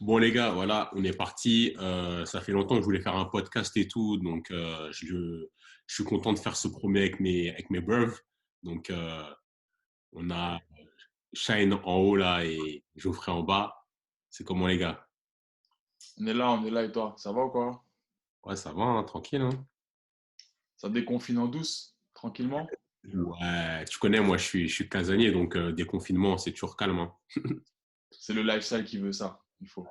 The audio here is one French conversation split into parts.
Bon les gars, voilà, on est parti. Ça fait longtemps que je voulais faire un podcast et tout, donc je suis content de faire ce premier avec mes bros. Donc on a Shine en haut là et Geoffrey en bas. C'est comment les gars? On est là et toi, ça va ou quoi? Ouais, ça va, hein, tranquille. Hein. Ça déconfine en douce, tranquillement? Ouais, tu connais, moi je suis casanier, donc déconfinement, c'est toujours calme. Hein. C'est le lifestyle qui veut ça, il faut.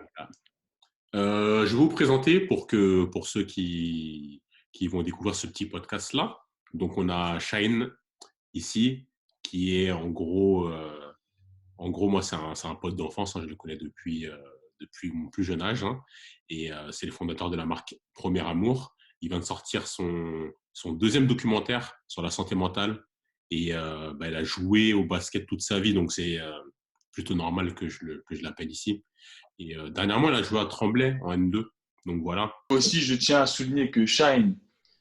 Je vais vous présenter pour ceux qui vont découvrir ce petit podcast là. Donc on a Shine ici qui est en gros, moi, c'est un pote d'enfance. Hein, je le connais depuis mon plus jeune âge. Hein, et c'est le fondateur de la marque Premier Amour. Il vient de sortir son deuxième documentaire sur la santé mentale. Et il a joué au basket toute sa vie. Donc, c'est plutôt normal que je l'appelle ici. Et dernièrement, il a joué à Tremblay en N2. Donc, voilà. Aussi, je tiens à souligner que Shine,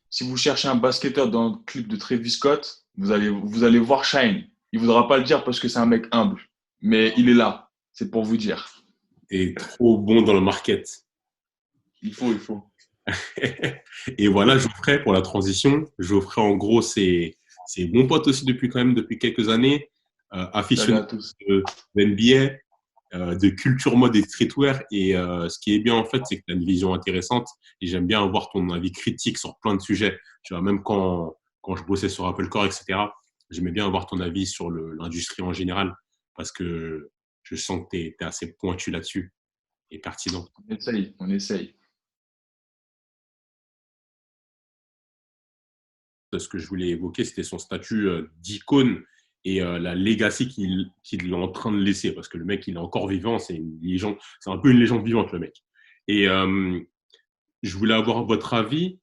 si vous cherchez un basketteur dans le clip de Travis Scott, vous allez voir Shine. Il ne voudra pas le dire parce que c'est un mec humble, mais il est là. C'est pour vous dire. Et trop bon dans le market. Il faut. Et voilà, Geoffrey, pour la transition. Geoffrey, en gros, c'est mon pote aussi depuis quelques années, Salut aficionado à tous. de NBA, de culture mode et streetwear. Et ce qui est bien, en fait, c'est que tu as une vision intéressante. Et j'aime bien avoir ton avis critique sur plein de sujets. Tu vois, même quand je bossais sur Apple Core, etc., j'aimais bien avoir ton avis sur l'industrie en général parce que je sens que tu es assez pointu là-dessus et pertinent. On essaye, on essaye. Ce que je voulais évoquer, c'était son statut d'icône et la legacy qu'il est en train de laisser. Parce que le mec, il est encore vivant, c'est une légende, c'est un peu une légende vivante, le mec. Et je voulais avoir votre avis.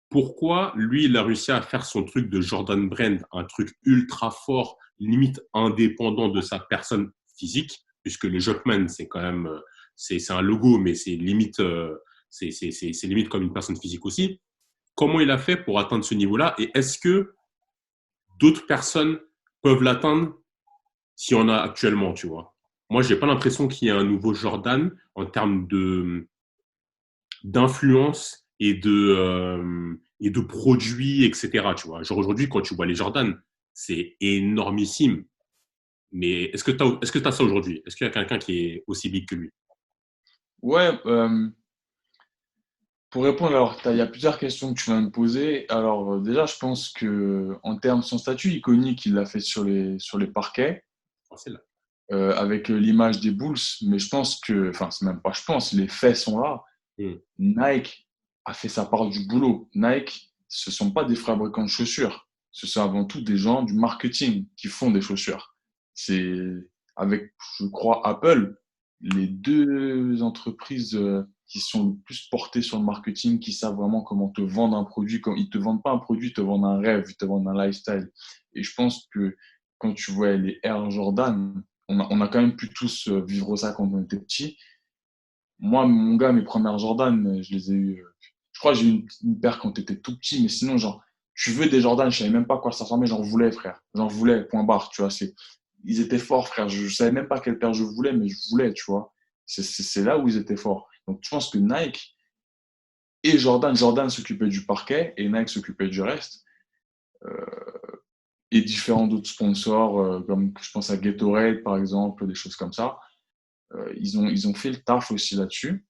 Pourquoi lui, il a réussi à faire son truc de Jordan Brand, un truc ultra fort, limite indépendant de sa personne physique, puisque le Jumpman, c'est quand même, c'est un logo, mais c'est limite comme une personne physique aussi. Comment il a fait pour atteindre ce niveau-là et est-ce que d'autres personnes peuvent l'atteindre s'il y en a actuellement, tu vois. Moi, j'ai pas l'impression qu'il y ait un nouveau Jordan en termes d'influence et de produits, etc. Tu vois. Genre aujourd'hui, quand tu vois les Jordan, c'est énormissime. Mais est-ce que tu as ça aujourd'hui? Est-ce qu'il y a quelqu'un qui est aussi big que lui? Ouais, pour répondre, alors, il y a plusieurs questions que tu viens de me poser. Alors, déjà, je pense que en termes de son statut iconique, il l'a fait sur les parquets, Ah, c'est là. avec l'image des Bulls. Mais je pense que, enfin, c'est même pas, je pense, les faits sont là. Hmm. Nike a fait sa part du boulot. Nike, ce sont pas des fabricants de chaussures. Ce sont avant tout des gens du marketing qui font des chaussures. C'est avec, je crois, Apple, les deux entreprises qui sont le plus portées sur le marketing, qui savent vraiment comment te vendre un produit. Comme, ils te vendent pas un produit, ils te vendent un rêve, ils te vendent un lifestyle. Et je pense que quand tu vois les Air Jordan, on a quand même pu tous vivre ça quand on était petit. Moi, mon gars, mes premières Jordan, je les ai eu. Je crois que j'ai eu une paire quand t'étais tout petit, mais sinon, genre, tu veux des Jordan, je savais même pas à quoi ça ressemblait, j'en voulais, frère. J'en voulais, point barre, tu vois. Ils étaient forts, frère. Je savais même pas quelle paire je voulais, mais je voulais, tu vois. C'est là où ils étaient forts. Donc, je pense que Nike et Jordan s'occupaient du parquet et Nike s'occupait du reste. Et différents d'autres sponsors, comme je pense à Gatorade, par exemple, des choses comme ça. Ils ont fait le taf aussi là-dessus.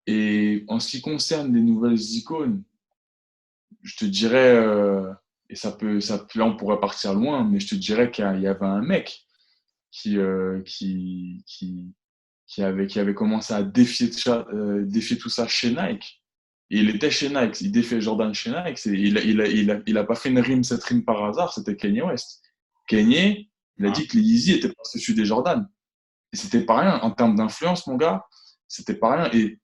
Et en ce qui concerne les nouvelles icônes, je te dirais, et là on pourrait partir loin, mais je te dirais qu'il y avait un mec qui, euh, qui, qui, qui avait commencé à défier tout ça chez Nike. Et il était chez Nike, il défiait Jordan chez Nike. Il a pas fait cette rime par hasard, c'était Kanye West. Kanye, il a Ah, dit que les Yeezy étaient pas dessus des Jordan. Et c'était pas rien. En termes d'influence, mon gars, c'était pas rien. Et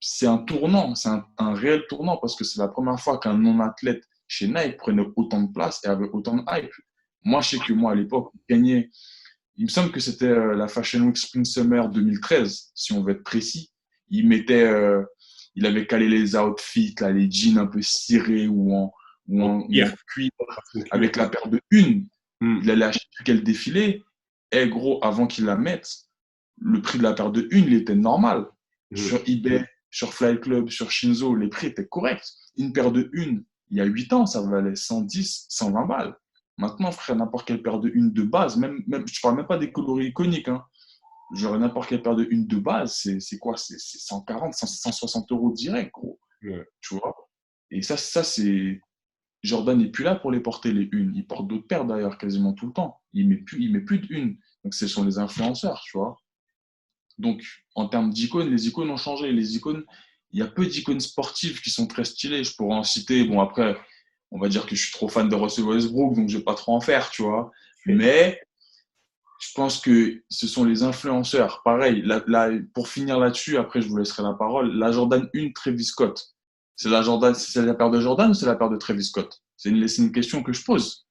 c'est un tournant, c'est un réel tournant parce que c'est la première fois qu'un non-athlète chez Nike prenait autant de place et avait autant de hype. Moi, je sais que moi, à l'époque, gagné, il me semble que c'était la Fashion Week Spring Summer 2013, si on veut être précis. Il avait calé les outfits, là, les jeans un peu cirés ou en en cuir, cuir en cuir. avec la paire de une. Hmm. Il allait acheter quel défilé. Eh gros, avant qu'il la mette, le prix de la paire de une, il était normal. Mhm. Sur eBay, sur Fly Club, sur Shinzo, les prix étaient corrects. Une paire de une, il y a 8 ans, ça valait 110, 120 balles. Maintenant, frère, n'importe quelle paire de une de base, même, je parle même pas des coloris iconiques, hein. Genre, n'importe quelle paire de une de base, c'est quoi? C'est 140, 160 euros direct, gros. Ouais. Tu vois? Et ça c'est. Jordan n'est plus là pour les porter, les unes. Il porte d'autres paires d'ailleurs, quasiment tout le temps. Il met plus de une. Donc, ce sont les influenceurs, tu vois. Donc, en termes d'icônes, les icônes ont changé. Les icônes, il y a peu d'icônes sportives qui sont très stylées. Je pourrais en citer. Bon, après, on va dire que je suis trop fan de Russell Westbrook, donc je vais pas trop en faire, tu vois. Mais je pense que ce sont les influenceurs. Pareil, pour finir là-dessus, après je vous laisserai la parole. La Jordan 1 Travis Scott. C'est la paire de Jordan ou c'est la paire de Travis Scott? C'est une question que je pose.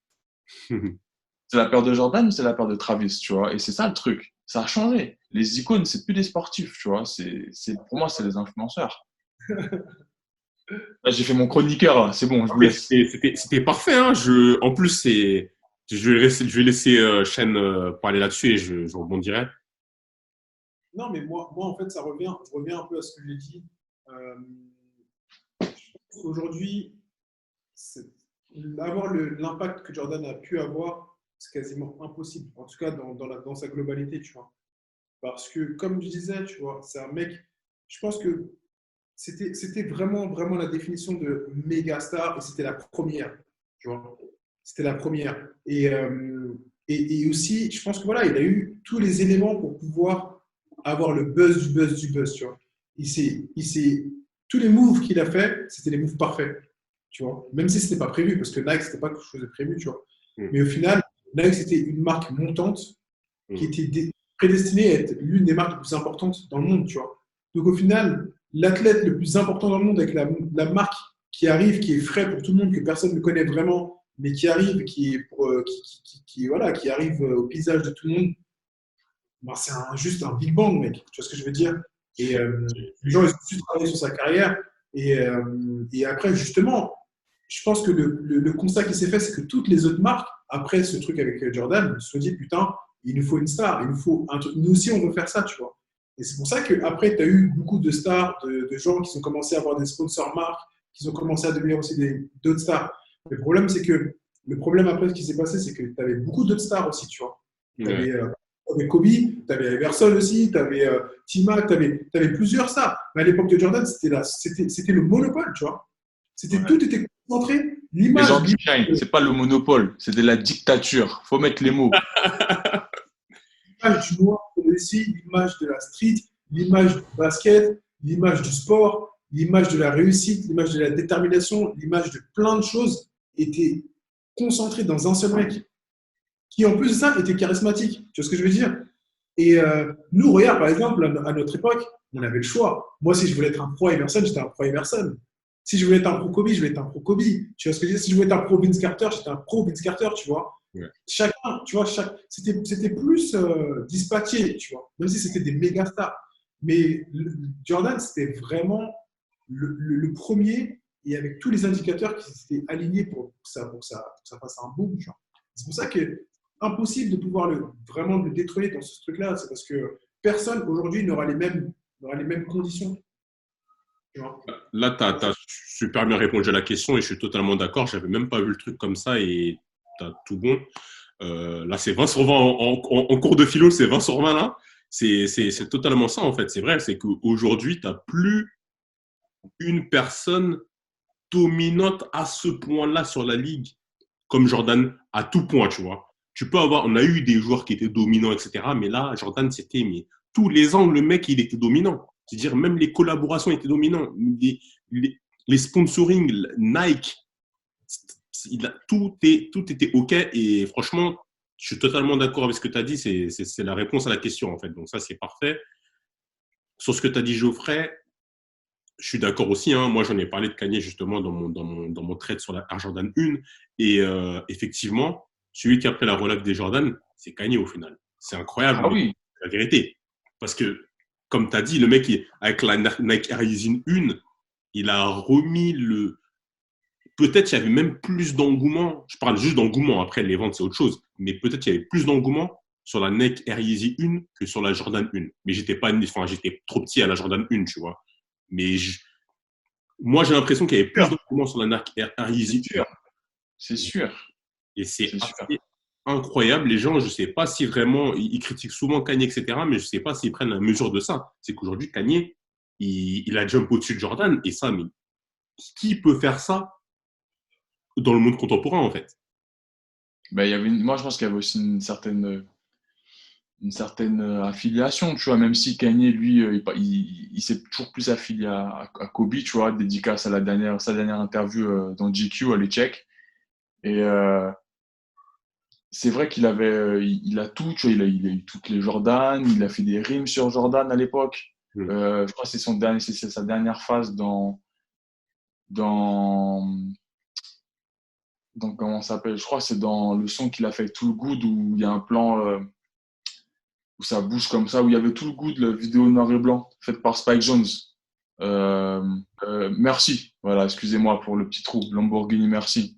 C'est la paire de Jordan ou c'est la paire de Travis, tu vois? Et c'est ça le truc. Ça a changé. Les icônes, c'est plus des sportifs, tu vois. Pour moi, c'est les influenceurs. Là, j'ai fait mon chroniqueur, là. C'est bon, je vous Mais laisse. c'était parfait. Hein. En plus, je vais laisser Shane parler là-dessus et je rebondirai. Non, mais moi, en fait, je reviens un peu à ce que j'ai dit. Euh, Aujourd'hui, avoir l'impact que Jordan a pu avoir, c'est quasiment impossible. En tout cas, dans sa globalité, tu vois. Parce que, comme je disais, tu vois, c'est un mec, je pense que c'était vraiment, vraiment la définition de méga star et c'était la première, tu vois. C'était la première. Et aussi, je pense que voilà, il a eu tous les éléments pour pouvoir avoir le buzz du buzz du buzz, tu vois. Tous les moves qu'il a fait, c'était les moves parfaits, tu vois. Même si c'était pas prévu, parce que Nike, c'était pas quelque chose de prévu, tu vois. Mm, Mais au final, Nike, c'était une marque montante qui mm. était prédestinée à être l'une des marques les plus importantes dans le monde, tu vois. Donc au final, l'athlète le plus important dans le monde avec la marque qui arrive, qui est frais pour tout le monde, que personne ne connaît vraiment, mais qui arrive, voilà, qui arrive au paysage de tout le monde, ben, c'est juste un Big Bang, mec. Tu vois ce que je veux dire? Et les gens, ils ont juste travaillé sur sa carrière. Et après, justement, je pense que le constat qui s'est fait, c'est que toutes les autres marques, après ce truc avec Jordan, se sont dit, putain, il nous faut une star, il nous faut un truc. Nous aussi, on veut faire ça, tu vois. Et c'est pour ça qu'après, tu as eu beaucoup de stars, de gens qui ont commencé à avoir des sponsors marques, qui ont commencé à devenir aussi d'autres stars. Le problème après, ce qui s'est passé, c'est que tu avais beaucoup d'autres stars aussi, tu vois. Tu Ouais. avais Kobe, tu avais Everson aussi, tu avais T-Mac, tu avais plusieurs stars. Mais à l'époque de Jordan, c'était le monopole, tu vois. Ouais. Tout était concentré. Les L'image, gens qui shine, c'est pas le monopole, c'est de la dictature. Faut mettre les mots. l'image du noir réussi, l'image de la street, l'image du basket, l'image du sport, l'image de la réussite, l'image de la détermination, l'image de plein de choses était concentrée dans un seul mec qui, en plus de ça, était charismatique. Tu vois ce que je veux dire? Et nous, regarde, par exemple, à notre époque, on avait le choix. Moi, si je voulais être un pro Emerson, j'étais un pro Emerson. Si je voulais être un pro Kobe, je voulais être un pro Kobe. Tu vois ce que je veux dire? Si je voulais être un pro Vince Carter, j'étais un pro Vince Carter, tu vois. Ouais. Chacun, tu vois, c'était plus dispatché, tu vois, même si c'était des méga stars. Mais Jordan, c'était vraiment le premier et avec tous les indicateurs qui s'étaient alignés pour que ça fasse un boom. C'est pour ça que impossible de pouvoir vraiment le détrôner dans ce truc-là. C'est parce que personne aujourd'hui n'aura les mêmes conditions. Tu vois. Là, tu as super bien répondu à la question et je suis totalement d'accord. J'avais même pas vu le truc comme ça et tu as tout bon. Là, c'est 20 sur 20 en cours de philo, c'est 20 sur 20 là. C'est totalement ça en fait. C'est vrai, c'est qu'aujourd'hui, tu n'as plus une personne dominante à ce point-là sur la ligue comme Jordan à tout point, tu vois. On a eu des joueurs qui étaient dominants, etc. Mais là, Jordan, c'était, mais tous les ans, le mec, il était dominant. C'est-à-dire, même les collaborations étaient dominantes. Les sponsoring, Nike, tout était OK. Et franchement, je suis totalement d'accord avec ce que tu as dit. C'est la réponse à la question, en fait. Donc, ça, c'est parfait. Sur ce que tu as dit, Geoffrey, je suis d'accord aussi. Hein. Moi, j'en ai parlé de Kanye justement dans mon trade sur la Air Jordan 1. Et effectivement, celui qui a pris la relève des Jordan, c'est Kanye au final. C'est incroyable, Ah mais oui, c'est la vérité. Parce que, comme tu as dit, le mec, avec la Nike Air Yeezy 1, il a remis le. Peut-être qu'il y avait même plus d'engouement. Je parle juste d'engouement. Après, les ventes, c'est autre chose. Mais peut-être qu'il y avait plus d'engouement sur la Nike Air Yeezy 1 que sur la Jordan 1. Mais j'étais trop petit à la Jordan 1, tu vois. Mais moi, j'ai l'impression qu'il y avait plus d'engouement sur la Nike Air Yeezy 1. C'est sûr. Et c'est assez incroyable. Les gens, je ne sais pas si vraiment, ils critiquent souvent Kanye, etc., mais je ne sais pas s'ils prennent la mesure de ça. C'est qu'aujourd'hui, Kanye, il a jump au-dessus de Jordan. Et ça, mais qui peut faire ça dans le monde contemporain, en fait? Ben, moi, je pense qu'il y avait aussi une certaine affiliation, tu vois, même si Kanye, lui, il s'est toujours plus affilié à Kobe, tu vois, dédicace à sa dernière interview dans GQ, allez check. Et c'est vrai qu'il avait, il a tout, tu vois, il a eu toutes les Jordan, il a fait des rimes sur Jordan à l'époque. Je crois que c'est sa dernière phase dans, comment ça s'appelle? Je crois que c'est dans le son qu'il a fait avec Too Good où il y a un plan où ça bouge comme ça, où il y avait Too Good, la vidéo noir et blanc faite par Spike Jones. Merci. Voilà, excusez-moi pour le petit trou. Lamborghini, merci.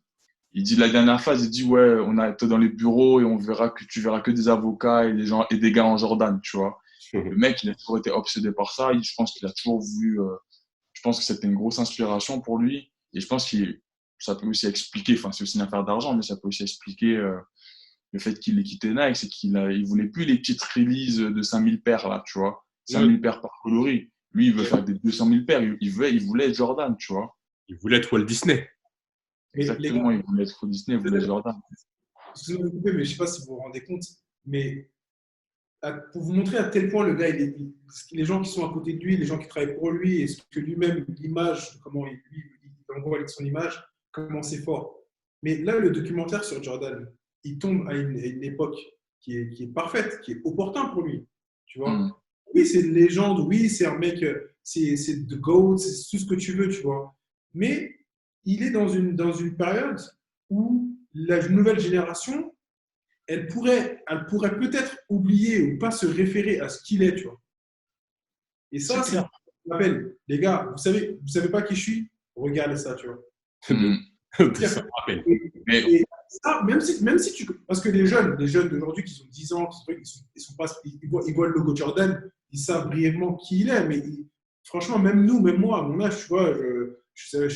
Il dit la dernière phase, il dit ouais, on a été dans les bureaux et tu verras que des avocats et des gens et des gars en Jordan, tu vois. Le mec, il a toujours été obsédé par ça. Je pense qu'il a toujours vu. Je pense que c'était une grosse inspiration pour lui. Et je pense que ça peut aussi expliquer. Enfin, c'est aussi une affaire d'argent, mais ça peut aussi expliquer le fait qu'il ait quitté Nike, c'est il voulait plus les petites releases de 5000 paires là, tu vois. 5000 paires par coloris. Lui, il veut faire des 200 000 paires. Il voulait être Jordan, tu vois. Il voulait être Walt Disney. Exactement, il voulait être Disney, il voulait être Jordan. Excusez-moi de couper, mais je ne sais pas si vous vous rendez compte, mais pour vous montrer à tel point le gars, les gens qui sont à côté de lui, les gens qui travaillent pour lui, et ce que lui-même, l'image, comment il envoie avec son image, comment c'est fort. Mais là, le documentaire sur Jordan, il tombe à une époque qui est parfaite, qui est opportun pour lui. Tu vois. Oui, c'est une légende, oui, c'est un mec, c'est the GOAT, c'est tout ce que tu veux, tu vois. Mais il est dans une période où la nouvelle génération, elle pourrait peut-être oublier ou pas se référer à ce qu'il est, tu vois. Et ça, c'est ce qu'on appelle, les gars, vous savez pas qui je suis? Regardez ça, tu vois. Ça me rappelle. Et ça, même si tu. Parce que les jeunes d'aujourd'hui qui ont 10 ans, ils voient le logo Jordan, ils savent brièvement qui il est, mais franchement, même moi, à mon âge, tu vois, je n'ai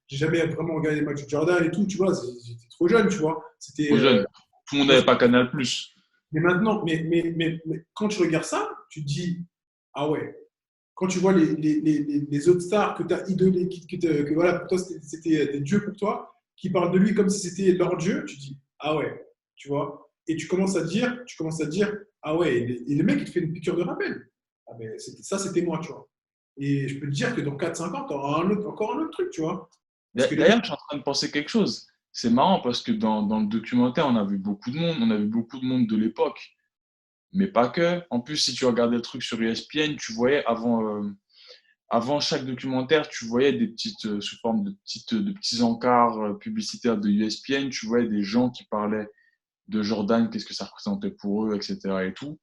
jamais vraiment regardé les matchs de Jordan et tout, tu vois, j'étais trop jeune, tu vois. Trop jeune. Tout le monde n'avait pas Canal+. Mais maintenant, mais quand tu regardes ça, tu te dis, ah ouais, quand tu vois les autres stars que tu as idolés, que voilà, pour toi, c'était des dieux pour toi, qui parlent de lui comme si c'était leur dieu, tu te dis, ah ouais, tu vois. Et tu commences à dire, ah ouais, et le mec, il te fait une piqûre de rappel. Ah ben, c'était moi, tu vois. Et je peux te dire que dans 4-5 ans, tu auras encore un autre truc, tu vois. D'ailleurs, je suis en train de penser quelque chose. C'est marrant parce que dans le documentaire, on a vu beaucoup de monde de l'époque. Mais pas que. En plus, si tu regardais le truc sur ESPN, tu voyais avant chaque documentaire, tu voyais des petites, sous forme de petits encarts publicitaires de ESPN, tu voyais des gens qui parlaient de Jordan, qu'est-ce que ça représentait pour eux, etc. et tout.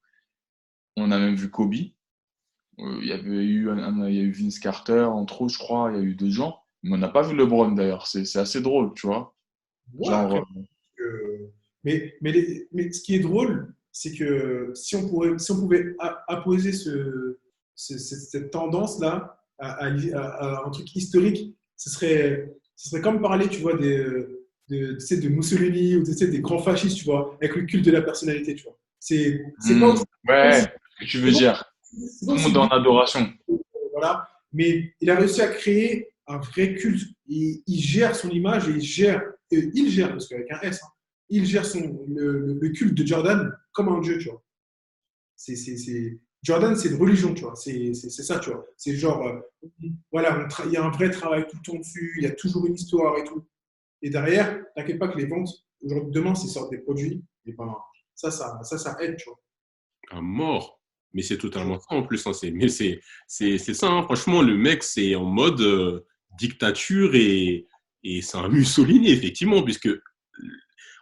On a même vu Kobe. Il y a eu Vince Carter, entre autres, je crois. Il y a eu d'autres gens. Mais on n'a pas vu LeBron d'ailleurs. C'est assez drôle, tu vois. Ouais, après, mais ce qui est drôle, c'est que si on pouvait apposer cette tendance-là à un truc historique, ce serait comme parler, tu vois, tu sais, de Mussolini ou tu sais, des grands fascistes, tu vois, avec le culte de la personnalité, tu vois. C'est pas aussi. Ouais, ce que tu veux dire. Tout le monde est en adoration. Voilà. Mais il a réussi à créer un vrai culte. Il gère son image et il gère, parce qu'avec un S, hein, il gère le culte de Jordan comme un dieu, tu vois. Jordan, c'est une religion, tu vois. C'est ça, tu vois. C'est genre, voilà, il y a un vrai travail tout le temps dessus, il y a toujours une histoire et tout. Et derrière, t'inquiète pas que les ventes, demain, s'ils sortent des produits, et ben, ça aide, tu vois. À mort. Mais c'est totalement ça en plus. Hein. C'est ça. Hein. Franchement, le mec, c'est en mode dictature et c'est un Mussolini, effectivement, puisque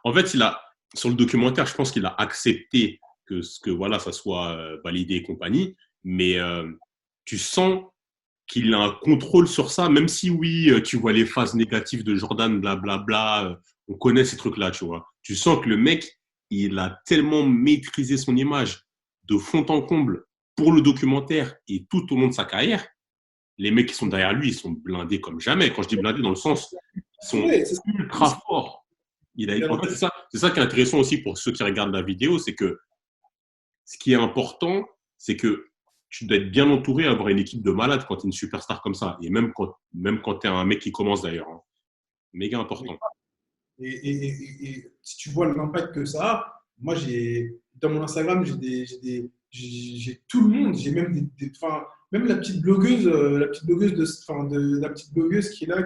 en fait, sur le documentaire, je pense qu'il a accepté que voilà, ça soit validé et compagnie, mais tu sens qu'il a un contrôle sur ça, même si oui, tu vois les phases négatives de Jordan, blablabla, on connaît ces trucs-là, tu vois. Tu sens que le mec, il a tellement maîtrisé son image de fond en comble pour le documentaire et tout au long de sa carrière. Les mecs qui sont derrière lui, ils sont blindés comme jamais. Quand je dis blindés, dans le sens, ils sont Ouais, c'est ça. ultra forts. En fait, c'est ça qui est intéressant aussi pour ceux qui regardent la vidéo, c'est que ce qui est important, c'est que tu dois être bien entouré, avoir une équipe de malades quand tu es une superstar comme ça. Et même quand tu es un mec qui commence d'ailleurs. Hein. Méga important. Et si tu vois l'impact que ça a, moi, dans mon Instagram, j'ai tout le monde. J'ai même enfin, même la petite blogueuse enfin, la petite blogueuse qui est là,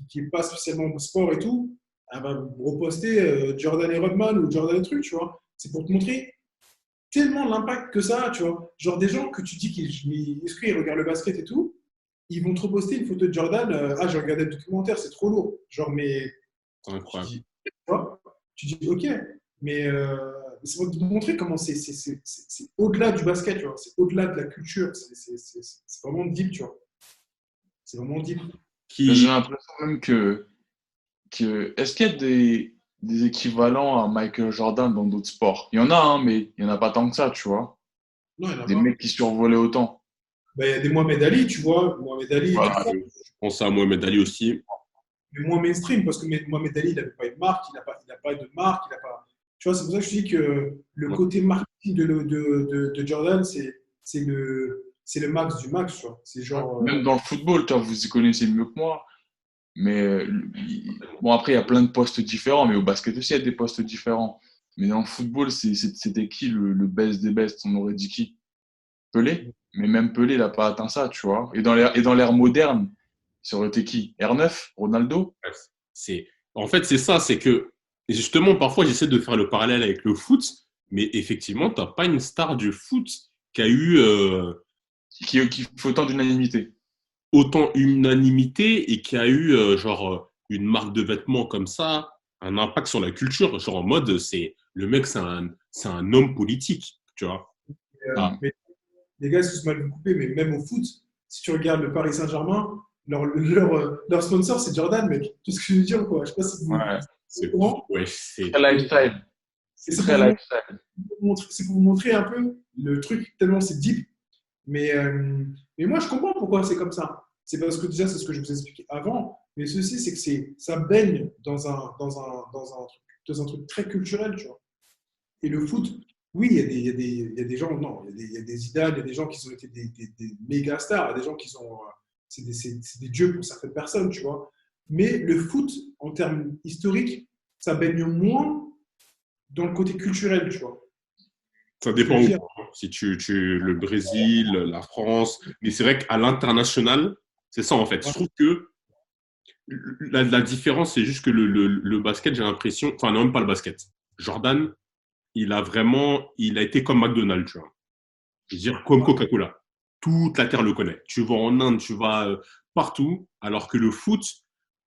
qui est pas spécialement au sport et tout, elle va reposter Jordan et Rodman ou Jordan et truc, tu vois. C'est pour te montrer tellement l'impact que ça a, tu vois. Genre des gens que tu dis qu'ils regardent le basket et tout, ils vont te reposter une photo de Jordan. Ah, j'ai regardé le documentaire, c'est trop lourd. Genre, mais C'est tu incroyable. dis, tu vois, tu dis ok, mais c'est pour te montrer comment c'est au-delà du basket, tu vois. C'est au-delà de la culture. C'est vraiment deep, tu vois. C'est vraiment deep. J'ai Qui, l'impression même que est-ce qu'il y a des équivalents à Michael Jordan dans d'autres sports? Il y en a, hein, mais il n'y en a pas tant que ça, tu vois. Non, il n'y en a Des pas. mecs qui survolaient autant. Ben, il y a des Mohamed Ali, tu vois. Mohamed Ali et tout Voilà. ça. je pense à Mohamed Ali aussi. Mais moins mainstream, parce que Mohamed Ali, il n'avait pas une marque, il n'a pas de marque, il a pas. Tu vois, c'est pour ça que je dis que le côté marketing de Jordan, c'est le max du max, tu vois. C'est genre. Même dans le football, toi, vous y connaissez mieux que moi. Mais bon, après, il y a plein de postes différents, mais au basket aussi, il y a des postes différents. Mais dans le football, c'était qui le best des best? On aurait dit qui? Pelé? Mais même Pelé, il n'a pas atteint ça, tu vois. Et dans l'ère moderne, ça aurait été qui? R9? Ronaldo? C'est, en fait, c'est ça, c'est que, et justement, parfois, j'essaie de faire le parallèle avec le foot, mais effectivement, tu n'as pas une star du foot qui a eu Qui fait autant d'unanimité. autant unanimité et qui a eu une marque de vêtements comme ça, un impact sur la culture, genre en mode c'est le mec c'est un homme politique, tu vois. Ah, Mais les gars, excuse-moi de vous couper, mais même au foot, si tu regardes le Paris Saint-Germain, leur sponsor, c'est Jordan, mec. Tout ce que je veux dire, quoi. Je sais pas si vous Ouais. êtes c'est au courant. ouais, c'est Très lifestyle. Et C'est très lifestyle. c'est pour vous montrer un peu le truc, tellement c'est deep. Mais moi, je comprends pourquoi c'est comme ça. C'est parce que déjà, c'est ce que je vous ai expliqué avant. Mais ceci, c'est que ça baigne dans un truc très culturel, tu vois. Et le foot, oui, il y a des gens, non, il y a des idoles, il y a des gens qui ont été des méga stars, il y a des gens qui sont, c'est des dieux pour certaines personnes, tu vois. Mais le foot, en termes historiques, ça baigne moins dans le côté culturel, tu vois. ça Je dépend veux où. dire, Hein. Si le Brésil, la France, mais c'est vrai qu'à l'international, c'est ça en fait. Je trouve que la différence, c'est juste que le basket, j'ai l'impression, enfin non, même pas le basket. Jordan, il a été comme McDonald's, tu vois. Je veux dire, comme Coca-Cola. Toute la terre le connaît. Tu vas en Inde, tu vas partout, alors que le foot,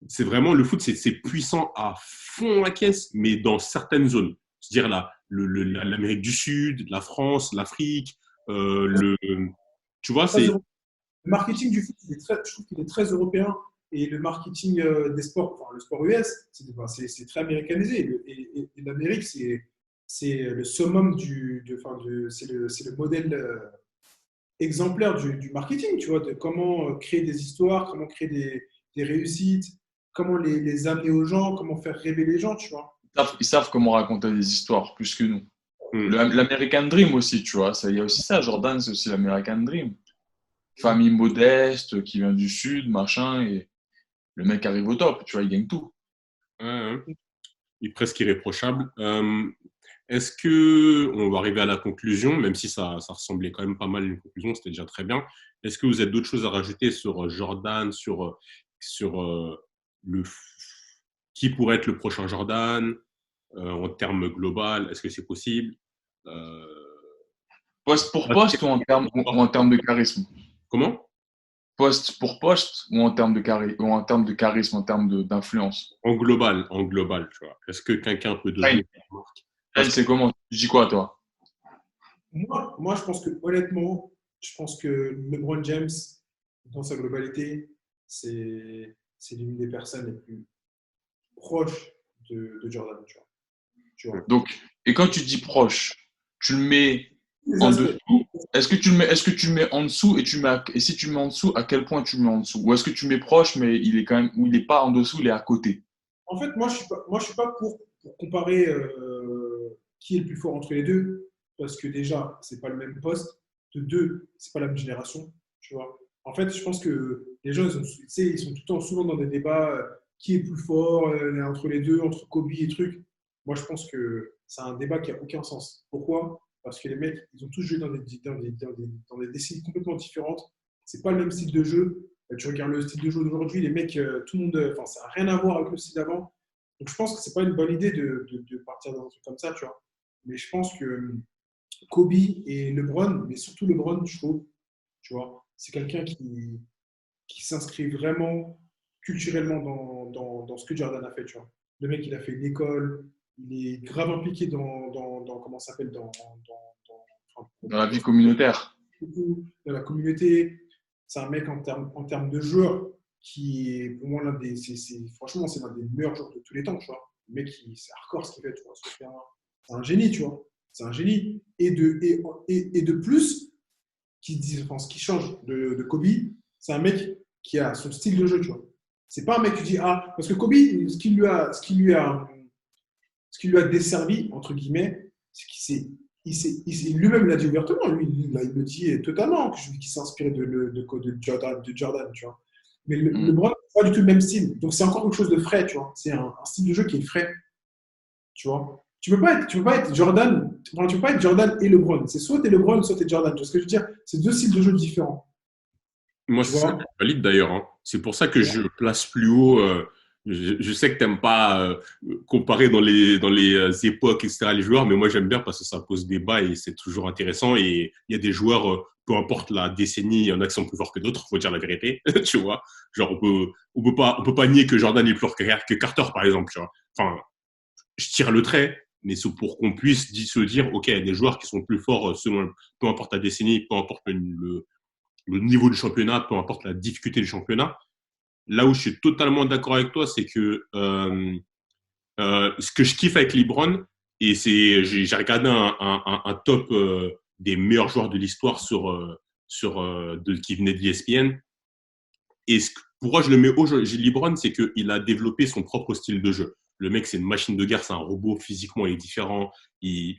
le foot, c'est puissant à fond la caisse, mais dans certaines zones. C'est-à-dire l'Amérique du Sud, la France, l'Afrique, le, tu vois, très c'est, le marketing du foot, je trouve qu'il est très européen. Et le marketing des sports, enfin, le sport US, c'est très américanisé. Et l'Amérique, c'est le summum c'est le modèle exemplaire du marketing, tu vois, de comment créer des histoires, comment créer des réussites, comment les amener aux gens, comment faire rêver les gens, tu vois. Ils savent comment raconter des histoires plus que nous. hmm. L'American Dream aussi, tu vois. Il y a aussi ça. Jordan, c'est aussi l'American Dream. Famille modeste, qui vient du sud, machin, et le mec arrive au top, tu vois, il gagne tout. Ouais, ouais. Il est presque irréprochable. Est-ce que, on va arriver à la conclusion, même si ça ressemblait quand même pas mal à une conclusion, c'était déjà très bien. Est-ce que vous avez d'autres choses à rajouter sur Jordan, sur le, qui pourrait être le prochain Jordan en termes global? Est-ce que c'est possible? Euh, Poste pour poste ou en termes de charisme? Comment? Poste pour poste ou en termes ou en termes de charisme, en termes d'influence? En global, tu vois. Est-ce que quelqu'un peut devenir Style, une marque? Parce style, que c'est comment? Tu dis quoi, toi? Moi, je pense que, honnêtement, je pense que LeBron James, dans sa globalité, c'est l'une des personnes les plus proches de Jordan, tu vois. tu vois. Donc, et quand tu dis proche, tu le mets Les en aspects. dessous. Est-ce que tu le mets en dessous et si tu le mets en dessous, à quel point tu le mets en dessous? Ou est-ce que tu le mets proche, mais il est quand même, ou il n'est pas en dessous, il est à côté? En fait, moi, je suis pas pour comparer qui est le plus fort entre les deux, parce que déjà, c'est pas le même poste. De deux, c'est pas la même génération, tu vois. En fait, je pense que les gens, tu sais, ils sont tout le temps souvent dans des débats qui est plus fort entre les deux, entre Kobe et trucs. Moi, je pense que c'est un débat qui a aucun sens. Pourquoi? Parce que les mecs, ils ont tous joué dans des décennies complètement différentes. C'est pas le même style de jeu. Tu regardes le style de jeu d'aujourd'hui, les mecs, tout le monde, enfin, ça n'a rien à voir avec le style d'avant. Donc, je pense que c'est pas une bonne idée de partir dans un truc comme ça, tu vois. Mais je pense que Kobe et LeBron, mais surtout LeBron, je trouve, tu vois, c'est quelqu'un qui s'inscrit vraiment culturellement dans ce que Jordan a fait, tu vois. Le mec, il a fait une école, il est grave impliqué comment ça s'appelle, enfin, Dans la vie communautaire. dans la communauté. C'est un mec en termes de joueur qui est pour moi franchement, c'est l'un des meilleurs joueurs de tous les temps, tu vois. Le mec, c'est hardcore ce qu'il fait, tu vois. C'est un génie, tu vois. C'est un génie. Et de plus, enfin, ce qui change de Kobe, c'est un mec qui a son style de jeu, tu vois. C'est pas un mec qui dit, ah, parce que Kobe, ce qui lui a desservi, entre guillemets, c'est qu'il s'est lui-même l'a dit ouvertement, lui, il le dit totalement, qu'il s'est inspiré de Jordan, tu vois. Mais le Mm. Bron, c'est pas du tout le même style. Donc c'est encore quelque chose de frais, tu vois. C'est un style de jeu qui est frais, tu vois. Tu peux pas être Jordan, enfin, tu peux pas être Jordan et LeBron. C'est soit t'es LeBron, soit t'es Jordan. Tu vois ce que je veux dire? C'est deux styles de jeu différents, Moi, tu c'est ça que vois. je valide d'ailleurs, hein. C'est pour ça que Tu je vois. place plus haut. Je sais que t'aimes pas comparer dans les époques, etc., les joueurs, mais moi j'aime bien parce que ça pose débat et c'est toujours intéressant. Et il y a des joueurs, peu importe la décennie, il y en a qui sont plus forts que d'autres, faut dire la vérité, tu vois. Genre, on peut pas nier que Jordan est plus fort que Carter, par exemple, tu vois. Enfin, je tire le trait, mais c'est pour qu'on puisse se dire, OK, il y a des joueurs qui sont plus forts selon, peu importe la décennie, peu importe le niveau du championnat, peu importe la difficulté du championnat. Là où je suis totalement d'accord avec toi, c'est que ce que je kiffe avec LeBron, et j'ai regardé un top des meilleurs joueurs de l'histoire qui venait de l'ESPN. Et pourquoi je le mets haut, LeBron, c'est qu'il a développé son propre style de jeu. Le mec, c'est une machine de guerre, c'est un robot, physiquement, il est différent.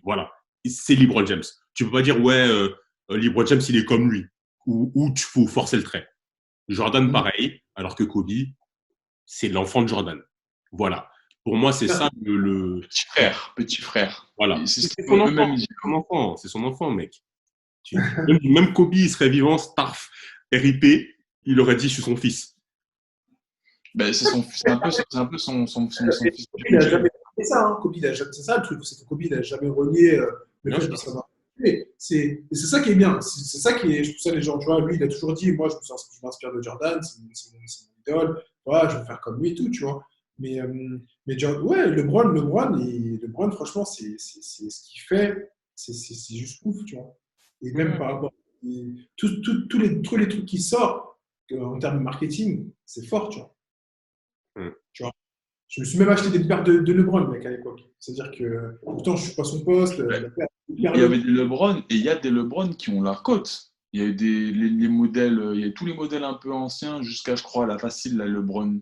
Voilà, c'est LeBron James. Tu peux pas dire, ouais, LeBron James, il est comme lui, ou tu faut forcer le trait. Jordan, Mm. pareil, alors que Kobe, c'est l'enfant de Jordan. Voilà. Pour moi, c'est ça Petit frère, petit frère. Et voilà. c'est ce C'est qu'ils son veulent enfant, eux-mêmes dire. c'est son enfant, c'est son enfant, mec. Même Kobe, il serait vivant, Starf, RIP, il aurait dit, je suis son fils. Ben, c'est un peu son fils Il n'a spirituel. jamais fait ça, hein. C'est ça le truc, c'est que Kobe n'a jamais renié le Bien fait de sûr. savoir. C'est ça qui est bien. C'est ça qui est. Je trouve ça les gens, tu vois, lui, il a toujours dit, moi, je m'inspire de Jordan, c'est mon idole, voilà, je vais faire comme lui et tout, tu vois. Mais, ouais, LeBron, franchement, c'est ce qu'il fait, c'est juste ouf, tu vois. Et même par Mmh. rapport à tous les trucs qui sortent en termes de marketing, c'est fort, tu vois. Mm. Tu vois. Je me suis même acheté des paires de LeBron, mec, à l'époque. C'est-à-dire que pourtant, je ne suis pas son poste. Ben, La paire il y avait des LeBron et il y a des LeBron qui ont la cote. Il y a eu les modèles, il y a tous les modèles un peu anciens jusqu'à, je crois, la facile, la LeBron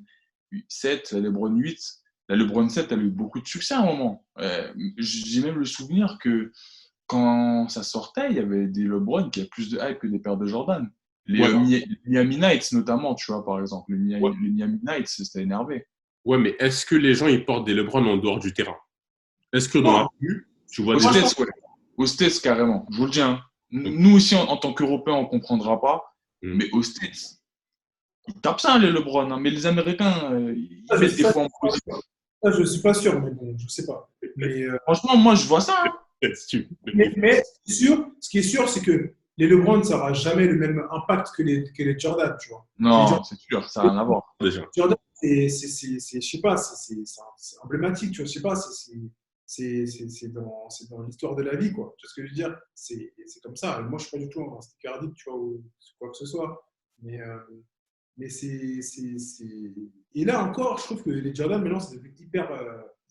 7, la LeBron 8. La LeBron 7, elle a eu beaucoup de succès à un moment. J'ai même le souvenir que quand ça sortait, il y avait des LeBron qui avaient plus de hype que des paires de Jordan. Ouais, Les Miami Nights, notamment, tu vois, par exemple. ouais, Les Miami Nights, c'était énervé. ouais, mais est-ce que les gens, ils portent des LeBron en dehors du terrain? Est-ce que dans la Non, rue, tu vois Aux des gens? moi, je pense States, ouais. Aux States, carrément. Je vous le dis, hein. Ok. Nous aussi, en tant qu'Européens, on ne comprendra pas. Mm. Mais aux States, ils tapent ça, les LeBron, hein. Mais les Américains, ils ça, je mettent des ça, fois en position. je suis pas sûr, mais bon, je sais pas. Mais, Franchement, moi, je vois ça, hein. mais ce qui est sûr, c'est que les LeBron, ça n'aura jamais le même impact que les Jordan, tu vois. Les Non, c'est sûr, ça n'a rien à voir. Déjà. Jordan, je sais pas, c'est emblématique, tu vois, je sais pas, c'est dans l'histoire de la vie, quoi. Tu vois ce que je veux dire? C'est comme ça. Et moi, je suis pas du tout un sticker addict, tu vois, ou quoi que ce soit. Mais, mais Et là encore, je trouve que les Jordan, maintenant, c'est devenu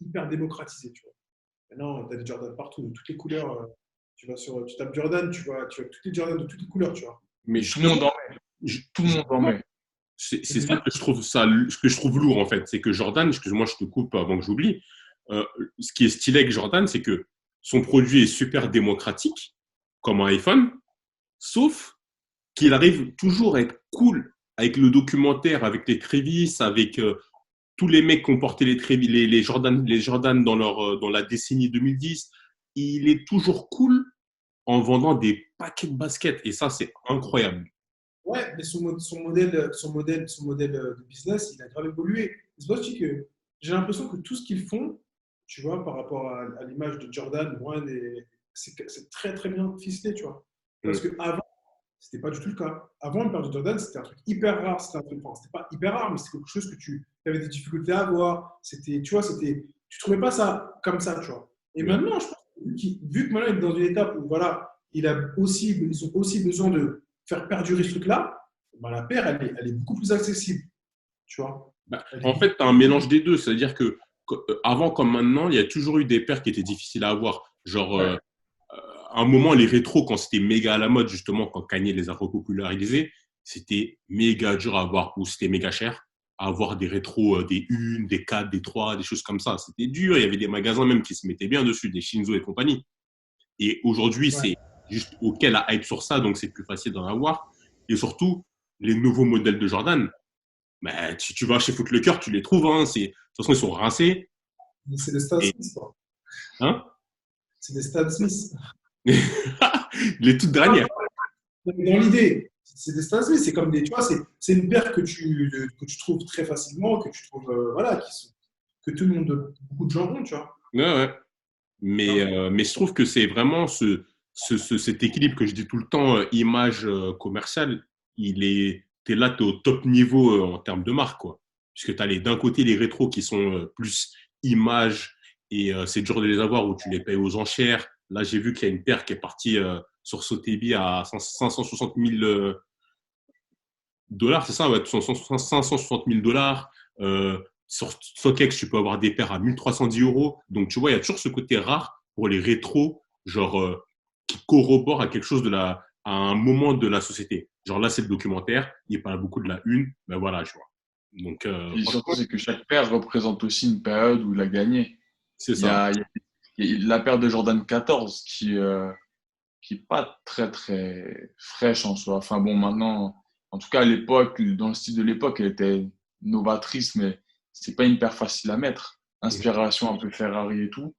hyper démocratisé, tu vois. Maintenant, tu as des Jordan partout, de toutes les couleurs. Tu tapes Jordan, tu vois toutes les Jordan de toutes les couleurs, tu vois. Mais Tout le monde justement, en met. Tout le monde en met. c'est ça que je trouve ce que je trouve lourd en fait, c'est que Jordan, excuse-moi, je te coupe avant que j'oublie. Ce qui est stylé avec Jordan, c'est que son produit est super démocratique, comme un iPhone, sauf qu'il arrive toujours à être cool avec le documentaire, avec les Travis, avec tous les mecs qui ont porté les Jordan dans la décennie 2010. Il est toujours cool en vendant des paquets de baskets. Et ça, c'est incroyable. Ouais, mais son modèle de business, il a grave évolué. C'est pour ça que j'ai l'impression que tout ce qu'ils font, tu vois, par rapport à l'image de Jordan, c'est très très bien ficelé, tu vois. Parce Mm. qu'avant, c'était pas du tout le cas. Avant, une paire de Jordan, c'était un truc hyper rare. C'était pas hyper rare, mais c'était quelque chose que tu avais des difficultés à avoir. Tu trouvais pas ça comme ça, tu vois. Et Ouais. maintenant, je pense vu que maintenant il est dans une étape où voilà, ils ont aussi besoin de faire perdurer ce truc-là, ben, la paire, elle est beaucoup plus accessible, tu vois. Bah, Elle est en beaucoup- fait, tu as un mélange des deux. C'est-à-dire que avant comme maintenant, il y a toujours eu des paires qui étaient difficiles à avoir. Genre, ouais, à un moment, les rétros, quand c'était méga à la mode, justement, quand Kanye les a repopularisés, c'était méga dur à avoir ou c'était méga cher à avoir des rétros, des 1, des 4, des 3, des choses comme ça. C'était dur. Il y avait des magasins même qui se mettaient bien dessus, des Shinzo et compagnie. Et aujourd'hui, ouais. c'est juste OK la hype sur ça, donc c'est plus facile d'en avoir. Et surtout, les nouveaux modèles de Jordan, bah, si tu vas chez Foot Locker, tu les trouves. Hein, de toute façon, ils sont rincés. C'est des Stan Et, Smith, quoi. hein. C'est des Stan Smith. Les toutes Ah, dernières. dans l'idée, c'est des Stan Smith, c'est comme des, tu vois, c'est une paire que tu trouves très facilement, que tu trouves, voilà, que tout le monde, beaucoup de gens ont, tu vois. Ouais, ouais. Tu vois. Mais je trouve que c'est vraiment cet équilibre que je dis tout le temps, image commerciale, t'es là, t'es au top niveau en termes de marque, quoi. Puisque tu as d'un côté les rétros qui sont plus image et c'est dur de les avoir où tu les payes aux enchères. Là, j'ai vu qu'il y a une paire qui est partie sur Sotheby à 560 000 dollars, c'est ça, ouais, 560 000 dollars. Sur StockX, tu peux avoir des paires à 1310 euros. Donc, tu vois, il y a toujours ce côté rare pour les rétros, genre, qui corroborent à quelque chose à un moment de la société. Genre là, c'est le documentaire, il parle beaucoup de la une, ben voilà, tu vois. Donc, Et surtout, franchement, c'est que chaque paire représente aussi une période où il a gagné. c'est Il y ça. a, il y a- il y a la paire de Jordan 14 qui est pas très très fraîche en soi. Enfin bon, maintenant, en tout cas à l'époque, dans le style de l'époque, elle était novatrice, mais c'est pas une paire facile à mettre. Inspiration un peu Ferrari et tout.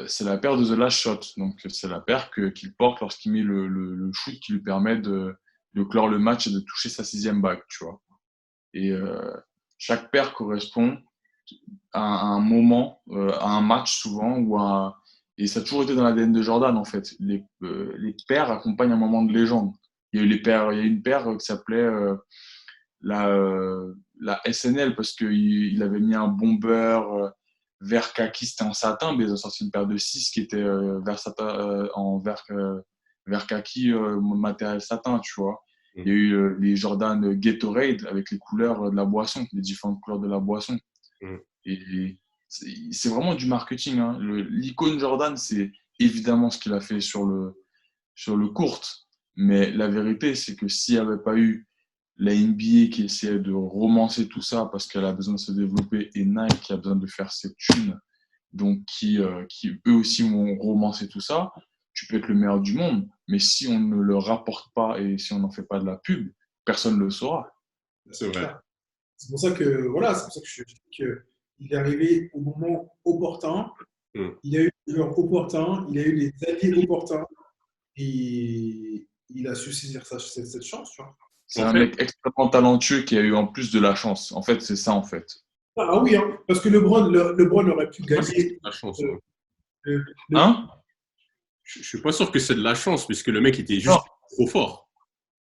C'est la paire de The Last Shot. Donc c'est la paire qu'il porte lorsqu'il met le shoot qui lui permet de clore le match et de toucher sa sixième bague, tu vois. Et chaque paire correspond à un moment, à un match souvent, et ça a toujours été dans l'ADN de Jordan en fait. Les paires accompagnent un moment de légende. Il y a une paire qui s'appelait la SNL parce qu'il avait mis un bomber vert kaki, c'était en satin, mais ils ont sorti une paire de 6 qui était vert satin, vert kaki, matériel satin, tu vois. Il y a eu les Jordan Gatorade avec les couleurs de la boisson, les différentes couleurs de la boisson. Et c'est vraiment du marketing. Hein. L'icône Jordan, c'est évidemment ce qu'il a fait sur le court. Mais la vérité, c'est que s'il n'y avait pas eu la NBA qui essayait de romancer tout ça parce qu'elle a besoin de se développer et Nike qui a besoin de faire ses thunes, donc qui eux aussi vont romancer tout ça, tu peux être le meilleur du monde. Mais si on ne le rapporte pas et si on n'en fait pas de la pub, personne ne le saura. C'est vrai. C'est pour ça que, voilà, c'est pour ça que je dis qu'il est arrivé au moment opportun. Mm. Il a eu les joueurs opportuns, il a eu les alliés opportuns et il a su saisir cette chance, tu vois. C'est En un fait, mec extrêmement talentueux qui a eu en plus de la chance. En fait, c'est ça, en fait. Ah oui, hein, parce que LeBron aurait pu je sais pas si c'est de gagner la chance. euh, Hein. le- Hein? Je suis pas sûr que c'est de la chance, puisque le mec était Non, juste trop fort.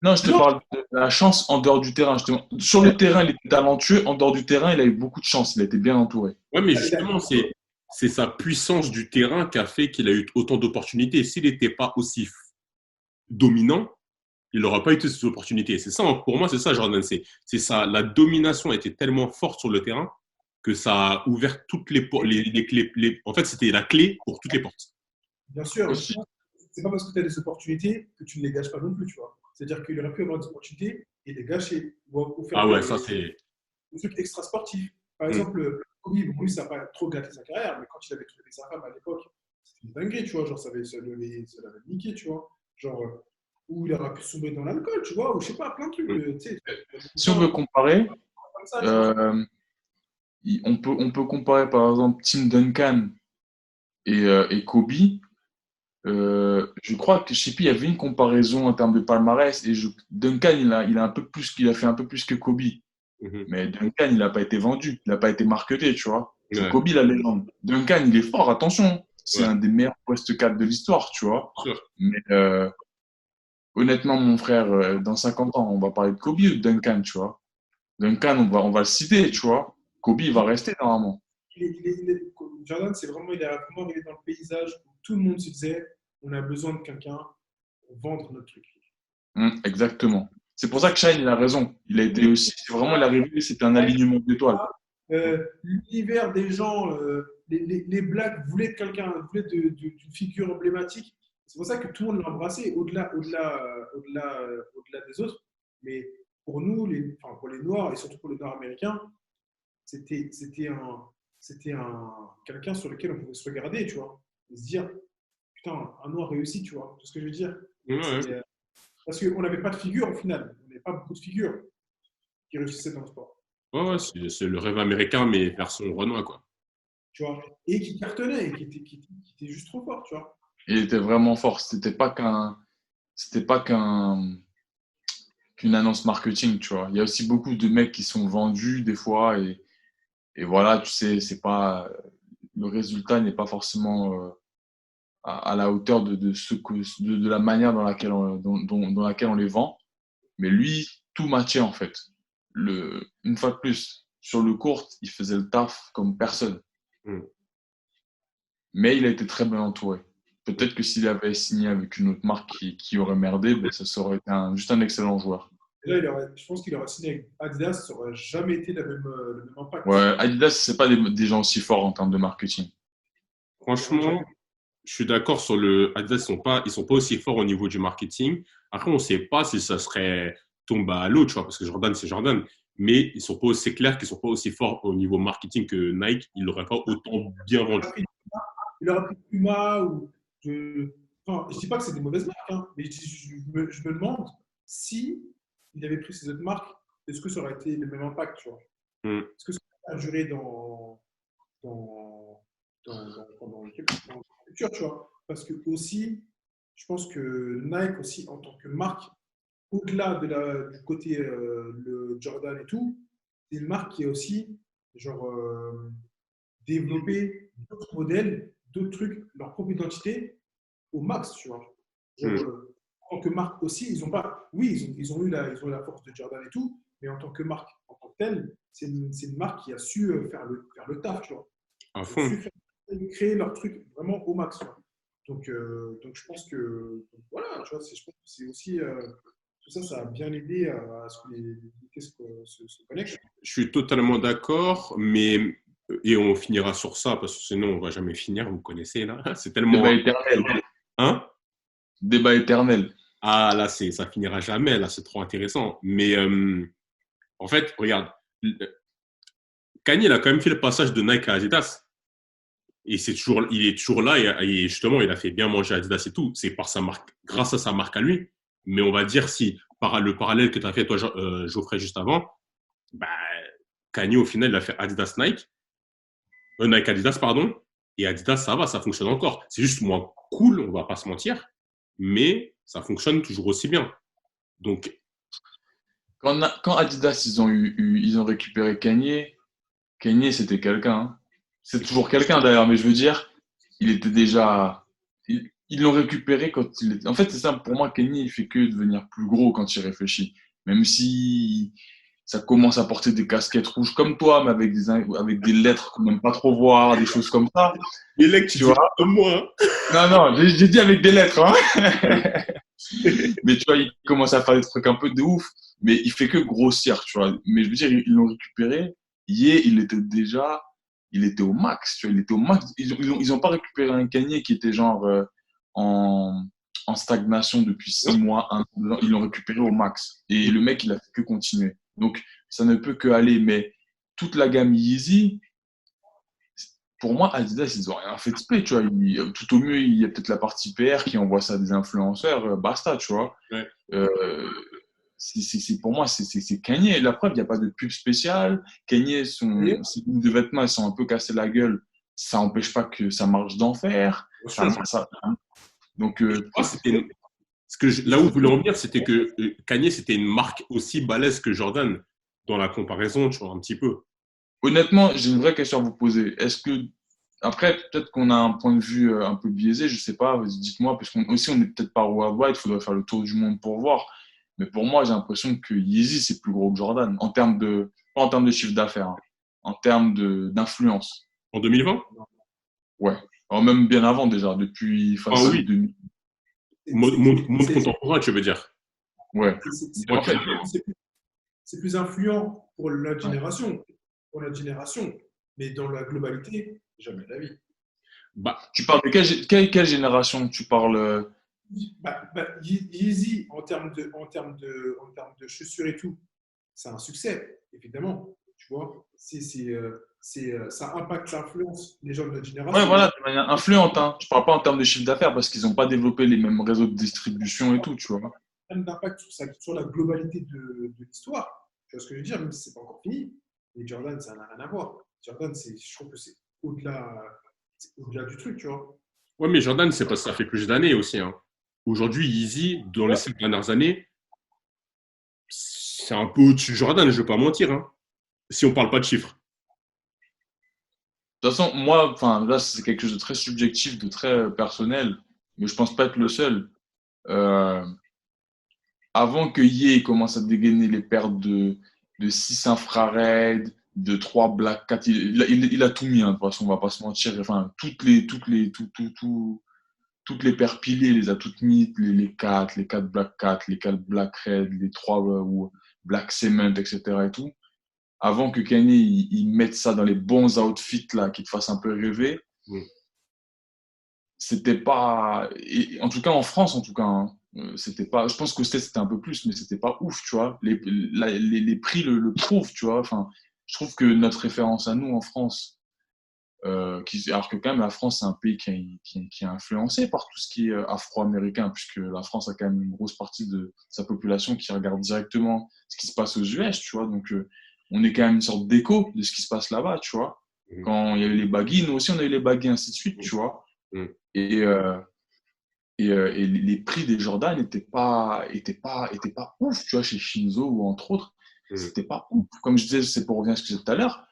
non, je te Non, parle de la chance en dehors du terrain. Sur le terrain, il était talentueux. En dehors du terrain, il a eu beaucoup de chance. Il a été bien entouré. Ouais, mais il a- justement, c'est sa puissance du terrain qui a fait qu'il a eu autant d'opportunités. S'il n'était pas aussi dominant, il n'aura pas eu toutes ces opportunités. C'est ça, pour moi, c'est ça, Jordan. C'est ça. La domination était tellement forte sur le terrain que ça a ouvert toutes les clés. En fait, c'était la clé pour toutes les portes. Bien sûr, Aussi. c'est pas parce que tu as des opportunités que tu ne les gâches pas non plus, tu vois. C'est-à-dire qu'il aurait pu avoir des opportunités et les gâcher ou faire Ah ouais, ça c'est. des trucs extra sportifs. Par Mm. exemple, Kobe, bon, lui, ça n'a pas trop gâté sa carrière, mais quand il avait trouvé sa femme à l'époque, c'était une dinguerie, tu vois. Genre, ça l'avait niqué, tu vois. Genre, où il aurait pu sombrer dans l'alcool, tu vois, ou je sais pas, plein de trucs. Tu sais, Si on veut comparer, comme ça, tu vois. on peut comparer par exemple Tim Duncan et Kobe. Je crois que je sais plus, il y avait une comparaison en termes de palmarès et Duncan il a un peu plus, il a fait un peu plus que Kobe. Mhm. Mais Duncan, il n'a pas été vendu, il n'a pas été marketé, tu vois. C'est Ouais, Kobe la légende. Duncan, il est fort, attention. C'est ouais, un des meilleurs post 4 de l'histoire, tu vois. sûr. Mais honnêtement, mon frère, dans 50 ans, on va parler de Kobe ou de Duncan, tu vois. Duncan, on va le citer, tu vois. Kobe, il va rester normalement. Jordan, c'est vraiment, il est vraiment arrivé dans le paysage où tout le monde se disait, on a besoin de quelqu'un pour vendre notre truc. Exactement. C'est pour ça que Shine, il a raison. Il a été aussi, c'est vraiment, il est arrivé, c'était un alignement d'étoiles. L'univers des gens, les Blacks voulaient de quelqu'un, voulaient d'une figure emblématique. C'est pour ça que tout le monde l'a embrassé, au-delà des autres. Mais pour nous, enfin, pour les Noirs et surtout pour les Nord-Américains, c'était quelqu'un sur lequel on pouvait se regarder, tu vois, et se dire, putain, un Noir réussi, tu vois, tout ce que je veux dire. Ouais, ouais. Parce qu'on n'avait pas de figure au final, on n'avait pas beaucoup de figures qui réussissaient dans le sport. Ouais, ouais, c'est le rêve américain, mais version Renoir, quoi. Tu vois, et qui cartonnait, et qui était juste trop fort, tu vois. Il était vraiment fort. C'était pas qu'une annonce marketing, tu vois. Il y a aussi beaucoup de mecs qui sont vendus des fois et voilà, tu sais, c'est pas, le résultat n'est pas forcément à la hauteur de la manière dans laquelle on les vend. Mais lui, tout matchait en fait. Une fois de plus, sur le court, il faisait le taf comme personne. Mm. Mais il a été très bien entouré. Peut-être que s'il avait signé avec une autre marque qui aurait merdé, ben, ça aurait été juste un excellent joueur. Et là, je pense qu'il aurait signé avec Adidas, ça n'aurait jamais été le même impact. Ouais, Adidas, c'est pas des gens aussi forts en termes de marketing. Franchement, je suis d'accord sur le Adidas, ils sont pas aussi forts au niveau du marketing. Après, on ne sait pas si ça serait tombé à l'eau, tu vois, parce que Jordan, c'est Jordan. Mais ils sont pas aussi clairs qu'ils sont pas aussi forts au niveau marketing que Nike. Ils l'auraient pas autant bien vendu. Il aurait pris Puma ou. Enfin, je dis pas que c'est des mauvaises marques, hein, mais je me demande si il avait pris ces autres marques, est-ce que ça aurait été le même impact, tu vois. Mm. Est-ce que ça aurait duré dans, pendant le futur, tu vois. Parce que aussi, je pense que Nike aussi, en tant que marque, au-delà du côté le Jordan et tout, c'est une marque qui a aussi genre développé d'autres modèles, d'autres trucs, leur propre identité au max, tu vois. Genre, Mm. en tant que marque aussi, ils ont pas, oui, ils ont eu la force de Jordan et tout, mais en tant que marque, en tant que telle, c'est une marque qui a su faire le taf, tu vois. À Ils ont fond. su créer leur truc vraiment au max, tu vois. Donc je pense que, voilà, tu vois, je pense que c'est aussi, tout ça, ça a bien aidé à ce que les équipes se connectent. Je suis totalement d'accord, mais et on finira sur ça parce que sinon on va jamais finir. Vous connaissez là, c'est tellement Débat éternel. hein. Débat éternel. Ah là, ça finira jamais. Là, c'est trop intéressant. Mais en fait, regarde, Kanye il a quand même fait le passage de Nike à Adidas. Et il est toujours là et justement, il a fait bien manger Adidas et tout. C'est par sa marque, grâce à sa marque à lui. Mais on va dire si par le parallèle que tu as fait toi, Geoffrey, juste avant, bah, Kanye au final, il a fait Adidas Nike, Nike Adidas pardon. Et Adidas, ça va, ça fonctionne encore. C'est juste moins cool, on va pas se mentir, mais ça fonctionne toujours aussi bien. Donc, Quand Adidas, ils ont récupéré Kanye, c'était quelqu'un, hein. C'est toujours quelqu'un d'ailleurs, mais je veux dire, il était déjà. Ils l'ont récupéré quand il était. En fait, c'est ça, pour moi, Kanye, il fait que devenir plus gros quand il réfléchit. Même si ça commence à porter des casquettes rouges comme toi, mais avec des lettres qu'on n'aime pas trop voir, des choses comme ça, les legs, tu tu dis vois. comme moi. Non, non, j'ai dit avec des lettres, hein. Mais tu vois, il commence à faire des trucs un peu de ouf, mais il fait que grossir, tu vois. Mais je veux dire, ils l'ont récupéré Ye, il était au max, tu vois, il était au max. Ils ont pas récupéré un Kanye qui était genre en, en stagnation depuis 6 mois, 1 an. Ils l'ont récupéré au max. Et le mec, il a fait que continuer. Donc, ça ne peut que aller. Mais toute la gamme Yeezy, pour moi, Adidas, ils ont rien fait de spé, tu vois. Tout au mieux, il y a peut-être la partie PR qui envoie ça à des influenceurs, basta, tu vois. Ouais. Euh, pour moi, c'est Kanye. La preuve, il n'y a pas de pub spéciale. Kanye, D'ailleurs, ses lignes de vêtements, elles sont un peu cassées la gueule. Ça n'empêche pas que ça marche d'enfer. Bien sûr. Donc, Moi, là où je voulais en venir, c'était que Kanye, c'était une marque aussi balèze que Jordan dans la comparaison, tu vois, un petit peu. honnêtement, j'ai une vraie question à vous poser. Après, peut-être qu'on a un point de vue un peu biaisé, je sais pas, dites-moi, parce qu'on aussi, on n'est peut-être pas worldwide, il faudrait faire le tour du monde pour voir. Mais pour moi, j'ai l'impression que Yeezy, c'est plus gros que Jordan, pas en termes de chiffre d'affaires, hein, en termes d'influence. En 2020? Ouais. Alors, même bien avant déjà, depuis Ah facile oui, 2000. monde contemporain, tu veux dire. Ouais. En fait, c'est plus influent pour notre génération. Pour notre génération. Mais dans la globalité, jamais de la vie. Bah, tu parles de quelle génération? Tu parles. Yeezy, en termes de chaussures et tout, c'est un succès, évidemment. Tu vois, ça impacte, ça influence les gens de notre Ouais, génération. voilà, de manière influente, hein. Je parle pas en termes de chiffre d'affaires parce qu'ils n'ont pas développé les mêmes réseaux de distribution et tout, tu vois. D'impact sur la globalité de l'histoire. Tu vois ce que je veux dire, même si c'est pas encore fini. Mais Jordan, ça n'a rien à voir. Jordan, je trouve que c'est au-delà du truc, tu vois. ouais, mais Jordan, c'est parce que ça fait plus d'années aussi, hein. Aujourd'hui, Yeezy, dans les 5 dernières années, c'est un peu au-dessus de Jordan, je ne vais pas mentir, hein, si on parle pas de chiffres. De toute façon, moi, enfin, là, c'est quelque chose de très subjectif, de très personnel, mais je pense pas être le seul. Euh, Avant que Ye commence à dégainer les paires de 6 infrared, de 3 Black Cat, il a tout mis, hein, de toute façon, on va pas se mentir. Enfin, toutes les paires pilées, il les a toutes mises, les 4 Black Cat, les 4 Black Red, les 3 ou Black Cement, etc. et tout. Avant que Kanye il mette ça dans les bons outfits là, qui te fassent un peu rêver, Mm. c'était pas, en tout cas en France en tout cas, hein, c'était pas, je pense que c'était un peu plus, mais c'était pas ouf, tu vois. Les prix le prouvent, tu vois. Enfin, je trouve que notre référence à nous en France, alors que quand même la France c'est un pays qui est influencé par tout ce qui est afro-américain, puisque la France a quand même une grosse partie de sa population qui regarde directement ce qui se passe aux US, tu vois. Donc on est quand même une sorte d'écho de ce qui se passe là-bas, tu vois. Mm. Quand il y a eu les baggy, nous aussi on a eu les baggy, ainsi de suite, tu vois. Mm. Et, euh, et les prix des Jordan étaient pas ouf, tu vois, chez Shinzo ou entre autres. Mm. C'était pas ouf. Comme je disais, c'est pour revenir à ce que je disais tout à l'heure.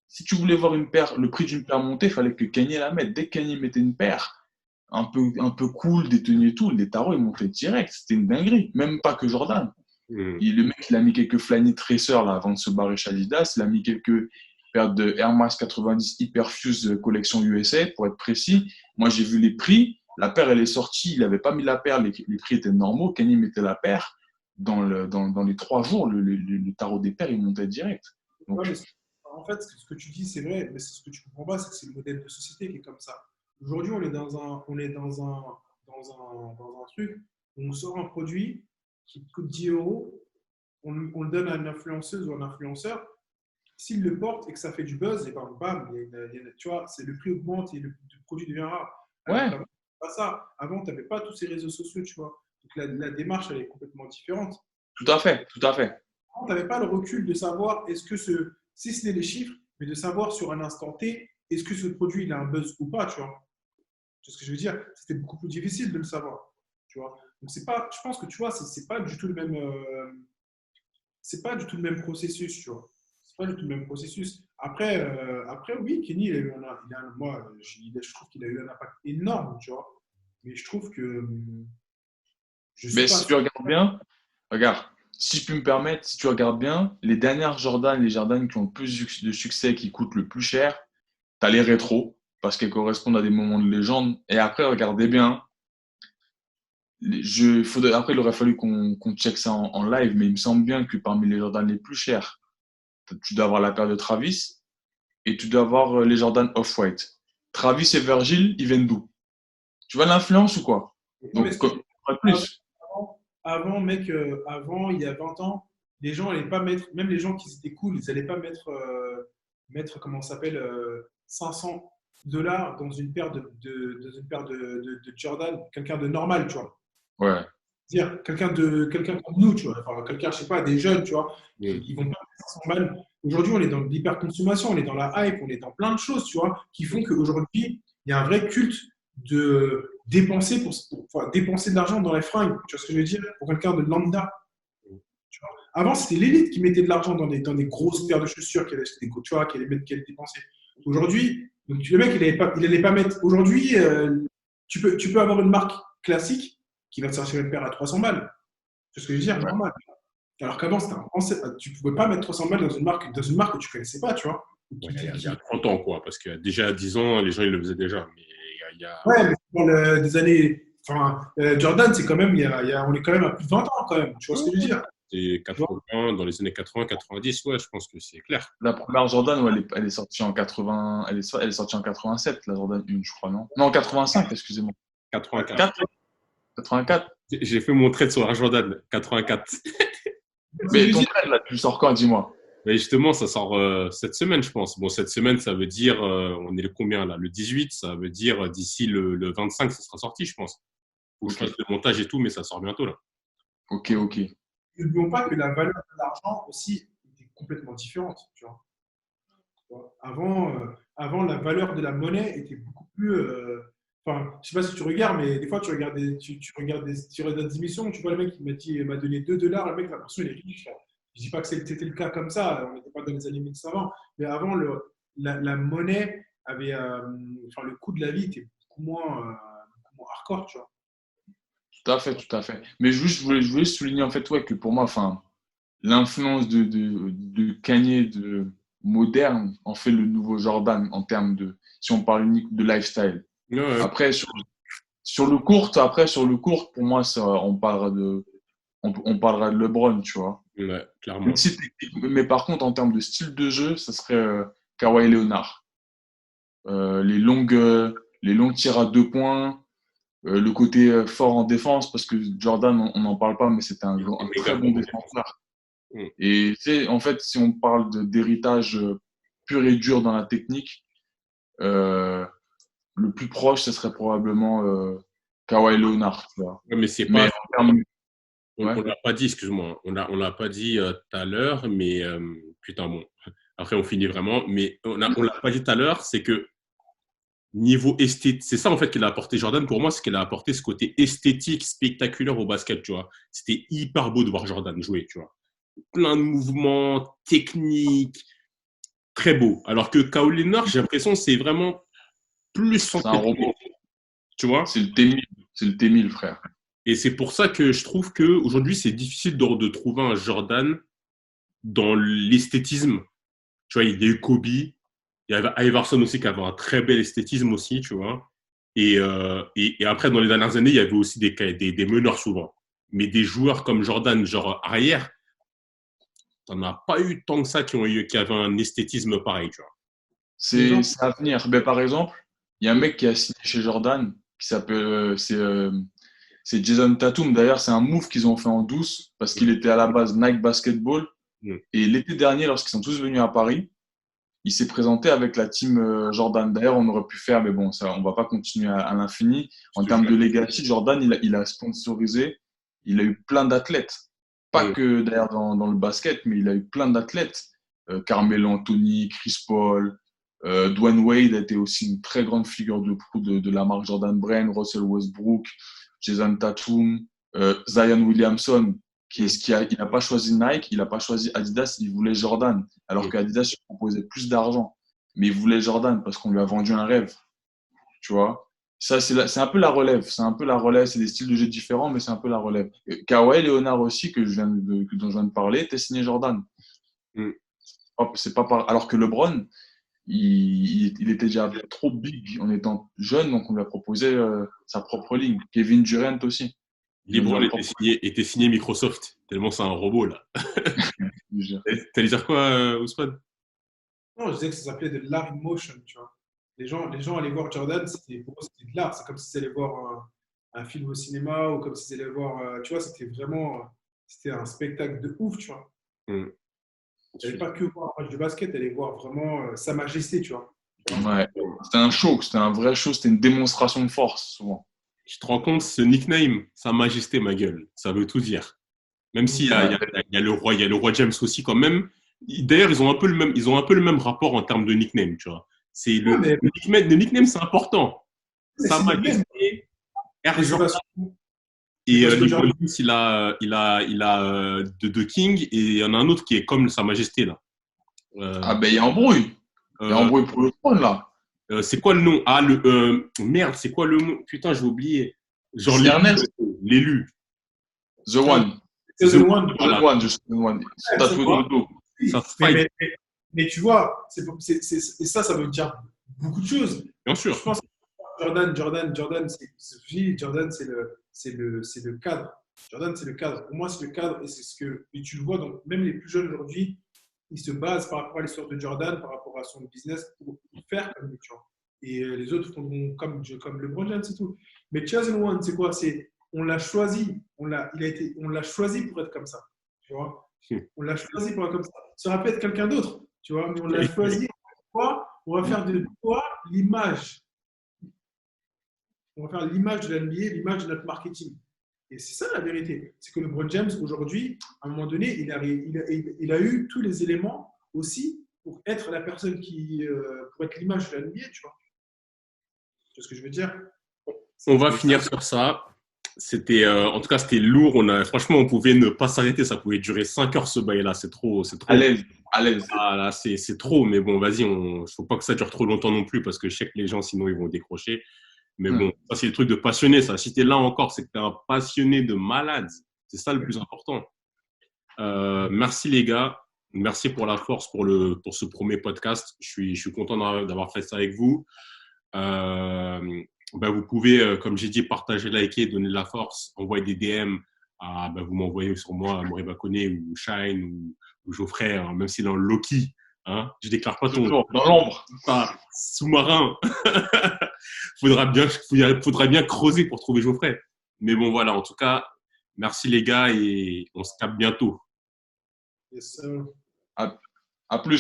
Si tu voulais voir une paire, le prix d'une paire monter, il fallait que Kanye la mette. Dès que Kanye mettait une paire un peu cool, détenue et tout, les tarots, ils montaient direct. C'était une dinguerie. Même pas que Jordan. Mm. Le mec, il a mis quelques Flyknit Tracer là, avant de se barrer chez Adidas. Il a mis quelques paires de Air Max 90 Hyperfuse collection USA, pour être précis. Moi, j'ai vu les prix. La paire, elle est sortie. Il n'avait pas mis la paire. Les prix étaient normaux. Kenny mettait la paire. Dans les 3 jours, le tarot des paires, il montait direct. Ouais, Donc, en fait, ce que tu dis, c'est vrai, mais ce que tu comprends pas, c'est que c'est le modèle de société qui est comme ça. Aujourd'hui, on est dans un truc où on sort un produit qui coûte 10 euros, on le donne à une influenceuse ou à un influenceur. S'il le porte et que ça fait du buzz, et ben bam, tu vois, c'est le prix augmente et le produit devient rare. Alors ouais, qu'avant, pas ça. Avant, tu n'avais pas tous ces réseaux sociaux, tu vois. Donc la démarche, elle est complètement différente. tout à fait, tout à fait. On n'avait pas le recul de savoir est-ce que si ce n'est les chiffres, mais de savoir sur un instant T, est-ce que ce produit il a un buzz ou pas, tu vois. Tu vois ce que je veux dire? C'était beaucoup plus difficile de le savoir, tu vois. Donc c'est pas, je pense que tu vois, c'est pas du tout le même, c'est pas du tout le même processus, tu vois. C'est pas du tout le même processus. Après oui, Kenny, moi, je trouve qu'il a eu un impact énorme, tu vois. Mais je trouve que je suis Mais pas si tu sûr. regardes bien, regarde, si je puis me permettre, si tu regardes bien, les dernières Jordan, les Jordan qui ont le plus de succès, qui coûtent le plus cher, t'as les rétros, parce qu'elles correspondent à des moments de légende. Et après, regardez bien, après, il aurait fallu qu'on check ça en live, mais il me semble bien que parmi les Jordan les plus chers, tu dois avoir la paire de Travis et tu dois avoir les Jordan Off-White. Travis et Virgil, ils viennent d'où? Tu vois l'influence ou quoi? Donc, plus. Mec, avant, il y a 20 ans, les gens n'allaient pas mettre, même les gens qui étaient cool, ils n'allaient pas mettre comment ça s'appelle, 500 $ dans une paire de Jordan, quelqu'un de normal, tu vois. Ouais. Dire quelqu'un comme nous, tu vois, enfin, quelqu'un, je sais pas, des jeunes, tu vois, ils vont pas mettre 500 balles. Aujourd'hui, on est dans l'hyperconsommation, on est dans la hype, on est dans plein de choses, tu vois, qui font qu'aujourd'hui, il y a un vrai culte de dépenser enfin, dépenser de l'argent dans les fringues, tu vois ce que je veux dire, pour quelqu'un de lambda. Tu vois. Avant, c'était l'élite qui mettait de l'argent dans des grosses paires de chaussures, qui allait acheter des tu vois, qui allait dépenser. Aujourd'hui, donc, le mec, il allait pas mettre. Aujourd'hui, tu peux avoir une marque classique qui va te chercher une paire à 300 balles. C'est ce que je veux dire, normal. Alors qu'avant, tu ne pouvais pas mettre 300 balles dans une marque que tu ne connaissais pas, tu vois. Ouais, il y a 30 ans, quoi, parce que déjà à 10 ans, les gens ils le faisaient déjà. Mais Ouais, mais dans des années. Enfin, Jordan, c'est quand même, on est quand même à plus de 20 ans, quand même. Tu vois ce que je veux dire? C'est 80, dans les années 80, 90, ouais, je pense que c'est clair. La première Jordan, ouais, elle est sortie en 80, elle est sortie en 87, la Jordan 1, je crois, non? Non, en 85, excusez-moi. 84. 84. J'ai fait mon trade sur la Jordan, 84. Mais ton trade, là, tu le sors quand, dis-moi? Mais justement, ça sort cette semaine, je pense. Bon, cette semaine, ça veut dire, on est le combien là? Le 18, ça veut dire d'ici le 25, ça sera sorti, je pense. Faut que je fasse le montage et tout, mais ça sort bientôt là. Ok. N'oublions pas que la valeur de l'argent aussi était complètement différente. Tu vois. Avant, la valeur de la monnaie était beaucoup plus. Enfin, je sais pas si tu regardes, mais des fois, tu regardes des émissions, tu vois le mec il m'a donné 2 $, le mec, j'ai l'impression qu'il est riche. Là. Je dis pas que c'était le cas comme ça, on n'était pas dans les années 1900, mais avant, la monnaie avait. Enfin, le coût de la vie était beaucoup moins hardcore, tu vois. Tout à fait. Mais je voulais souligner en fait ouais, que pour moi, enfin, l'influence de Kanye de moderne en fait le nouveau Jordan en termes de, si on parle unique de lifestyle. Ouais. Après, sur le court, pour moi, ça, on parlera de LeBron, tu vois. Ouais, clairement. Mais par contre, en termes de style de jeu, ça serait Kawhi Leonard. Les longues tirs à 2 points, le côté fort en défense, parce que Jordan, on n'en parle pas, mais c'était un très bon défenseur. Et tu sais, en fait, si on parle d'héritage pur et dur dans la technique, le plus proche, ce serait probablement Kawhi Leonard. Tu vois. Ouais, mais c'est Mais pas. en termes, On ouais. l'a pas dit, excuse-moi. On l'a pas dit tout à l'heure, mais putain, bon. Après, on finit vraiment. Mais on l'a pas dit tout à l'heure, c'est que niveau esthétique, c'est ça en fait qu'il a apporté Jordan pour moi, c'est qu'il a apporté ce côté esthétique, spectaculaire au basket, tu vois. C'était hyper beau de voir Jordan jouer, tu vois. Plein de mouvements, techniques, très beau. Alors que Kawhi Leonard, j'ai l'impression que c'est vraiment plus C'est un robot. tu vois. C'est le T1000. C'est le T1000, frère. Et c'est pour ça que je trouve qu'aujourd'hui, c'est difficile de trouver un Jordan dans l'esthétisme. Tu vois, il y a eu Kobe, il y avait Iverson aussi qui avait un très bel esthétisme aussi, tu vois. Et après, dans les dernières années, il y avait aussi des meneurs souvent. Mais des joueurs comme Jordan, genre arrière, t'en as pas eu tant que ça qui avaient un esthétisme pareil, tu vois. C'est à venir. Ben, par exemple, il y a un mec qui a signé chez Jordan qui s'appelle c'est Jason Tatum. D'ailleurs, c'est un move qu'ils ont fait en douce parce qu'il était à la base Nike Basketball. Et l'été dernier, lorsqu'ils sont tous venus à Paris, il s'est présenté avec la team Jordan. D'ailleurs, on aurait pu faire, mais bon, ça, on va pas continuer à l'infini. En termes de legacy, Jordan, il a sponsorisé, il a eu plein d'athlètes. Pas que d'ailleurs dans le basket, mais il a eu plein d'athlètes. Carmelo Anthony, Chris Paul, Dwayne Wade a été aussi une très grande figure de proue de la marque Jordan Brand, Russell Westbrook, Jason Tatum, Zion Williamson, il n'a pas choisi Nike, il n'a pas choisi Adidas, il voulait Jordan. Alors qu'Adidas lui proposait plus d'argent. Mais il voulait Jordan parce qu'on lui a vendu un rêve. Tu vois? Ça, c'est un peu la relève. C'est un peu la relève. C'est des styles de jeu différents, mais c'est un peu la relève. Kawhi Leonard aussi, dont je viens de parler, était signé Jordan. C'est pas Alors que LeBron, il était déjà trop big en étant jeune, donc on lui a proposé sa propre ligne. Kevin Durant aussi. LeBron était signé Microsoft, tellement c'est un robot là. obligé. T'allais dire quoi, Ousmane? Non, je disais que ça s'appelait de l'art in motion, tu vois. Les gens allaient voir Jordan, pour eux, c'était de l'art. C'est comme s'ils allaient voir un film au cinéma ou comme s'ils allaient voir, tu vois, c'était un spectacle de ouf, tu vois. Hmm. Ils n'allaient pas que voir un match de basket, ils allaient voir vraiment Sa Majesté, tu vois. Ouais. C'était un show, c'était un vrai show, c'était une démonstration de force, souvent. Je te rends compte, ce nickname, Sa Majesté, ma gueule, ça veut tout dire. Même s'il y a, il y Ouais. a, il y a le roi, il y a le roi James aussi quand même. D'ailleurs, ils ont un peu le même rapport en termes de nickname, tu vois. C'est Ouais, le nickname, c'est important. mais Sa c'est le même. Majesté, Air Mais c'est Jordan parce, mais et parce que LeBron Jordan, James, il a The King et il y en a un autre qui est comme Sa Majesté là. Ah Euh, ben, il y a embrouille. Il y a euh, embrouille pour le trône, là. c'est quoi le nom? Ah, merde, c'est quoi le nom? Putain, j'ai oublié. Genre C'est Ernest, l'élu. The One. The Season One, The Voilà, One, juste The One. C'est ouais, c'est tatoué dans moi. le dos. ça Oui. se Mais, fight, mais, mais, mais tu vois, et ça veut dire beaucoup de choses. bien Je sûr. pense que Jordan, Jordan, c'est le cadre. Jordan, c'est le cadre. Pour moi, c'est le cadre et tu le vois, donc même les plus jeunes aujourd'hui, ils se basent par rapport à l'histoire de Jordan, par rapport à son business pour faire comme lui, tu vois. Et les autres font comme LeBron James, c'est tout. Mais Chosen One, c'est quoi? On l'a choisi, on l'a choisi pour être comme ça, tu vois. On l'a choisi pour être comme ça. Ça aurait pu être quelqu'un d'autre, tu vois, mais on l'a choisi. Pourquoi? On va faire de toi l'image. On va faire l'image de la NBA, l'image de notre marketing. Et c'est ça la vérité. C'est que LeBron James, aujourd'hui, à un moment donné, il a eu tous les éléments aussi pour être la personne pour être l'image de la NBA, tu vois. Tu vois ce que je veux dire? On va finir sur ça. En tout cas, c'était lourd. Franchement, on pouvait ne pas s'arrêter. Ça pouvait durer 5 heures ce bail-là. C'est trop, c'est À trop. l'aise, à l'aise. Ah, là, c'est trop. Mais bon, vas-y, faut pas que ça dure trop longtemps non plus parce que je sais que les gens, sinon, ils vont décrocher. Mais bon, ça, c'est le truc de passionné, ça. Si t'es là encore, c'est que t'es un passionné de malade. C'est ça le plus important. Merci les gars. Merci pour la force pour ce premier podcast. Je suis content d'avoir fait ça avec vous. Vous pouvez, comme j'ai dit, partager, liker, donner de la force, envoyer des DM. Vous m'envoyez sur moi, Moriba Koné ou Shine ou Geoffrey, hein, même si dans le Loki, hein, je déclare pas ton Toujours, dans l'ombre. sous-marin. Faudra bien creuser pour trouver Geoffrey. Mais bon, voilà, en tout cas, merci les gars et on se capte bientôt. Yes, À plus.